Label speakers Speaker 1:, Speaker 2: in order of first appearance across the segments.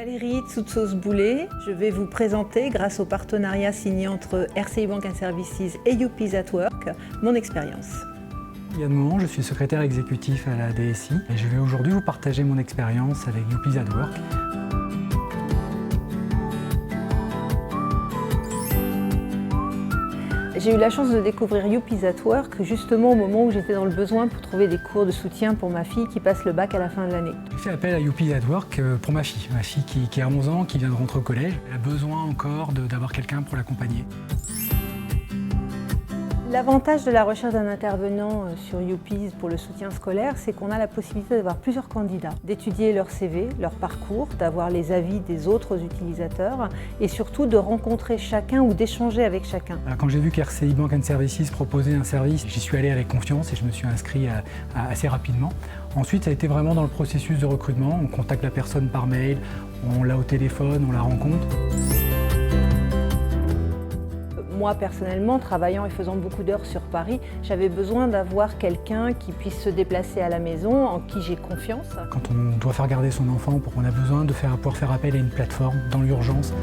Speaker 1: Valérie Tsoutsos-Boulet, je vais vous présenter, grâce au partenariat signé entre RCI Bank & Services et Youpies at Work, mon expérience.
Speaker 2: Yann Mouhan, je suis secrétaire exécutif à la DSI et je vais aujourd'hui vous partager mon expérience avec Youpies at Work.
Speaker 1: J'ai eu la chance de découvrir Youpies at Work justement au moment où j'étais dans le besoin pour trouver des cours de soutien pour ma fille qui passe le bac à la fin de l'année.
Speaker 2: J'ai fait appel à Youpies at Work pour ma fille qui a 11 ans, qui vient de rentrer au collège. Elle a besoin encore d'avoir quelqu'un pour l'accompagner.
Speaker 1: L'avantage de la recherche d'un intervenant sur Youpies pour le soutien scolaire, c'est qu'on a la possibilité d'avoir plusieurs candidats, d'étudier leur CV, leur parcours, d'avoir les avis des autres utilisateurs et surtout de rencontrer chacun ou d'échanger avec chacun.
Speaker 2: Quand j'ai vu qu'RCI Bank & Services proposait un service, j'y suis allé avec confiance et je me suis inscrit assez rapidement. Ensuite, ça a été vraiment dans le processus de recrutement. On contacte la personne par mail, on l'a au téléphone, on la rencontre.
Speaker 1: Moi, personnellement, travaillant et faisant beaucoup d'heures sur Paris, j'avais besoin d'avoir quelqu'un qui puisse se déplacer à la maison, en qui j'ai confiance.
Speaker 2: Quand on doit faire garder son enfant, on a besoin de pouvoir faire appel à une plateforme dans l'urgence.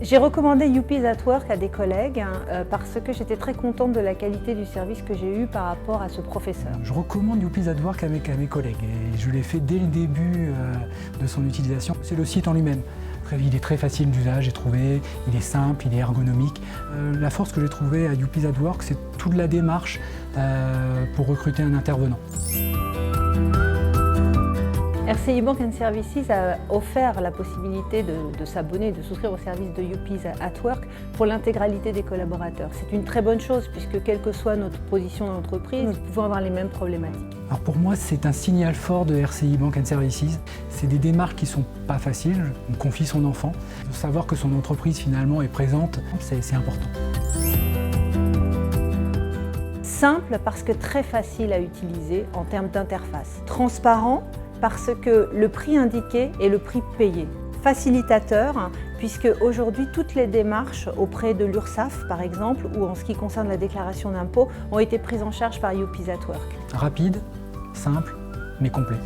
Speaker 1: J'ai recommandé Youpies at Work à des collègues parce que j'étais très contente de la qualité du service que j'ai eu par rapport à ce professeur.
Speaker 2: Je recommande Youpies at Work à mes collègues et je l'ai fait dès le début de son utilisation. C'est le site en lui-même. Il est très facile d'usage, j'ai trouvé, il est simple, il est ergonomique. La force que j'ai trouvée à Youpies at Work, c'est toute la démarche pour recruter un intervenant.
Speaker 1: RCI Bank & Services a offert la possibilité de s'abonner, de souscrire au service de Youpies at Work pour l'intégralité des collaborateurs. C'est une très bonne chose puisque quelle que soit notre position dans l'entreprise, nous pouvons avoir les mêmes problématiques.
Speaker 2: Alors pour moi, c'est un signal fort de RCI Bank & Services. C'est des démarches qui ne sont pas faciles. On confie son enfant. De savoir que son entreprise finalement est présente, c'est important.
Speaker 1: Simple parce que très facile à utiliser en termes d'interface. Transparent parce que le prix indiqué est le prix payé. Facilitateur, puisque aujourd'hui toutes les démarches auprès de l'URSSAF par exemple, ou en ce qui concerne la déclaration d'impôt, ont été prises en charge par Youpies at Work.
Speaker 2: Rapide, simple, mais complet.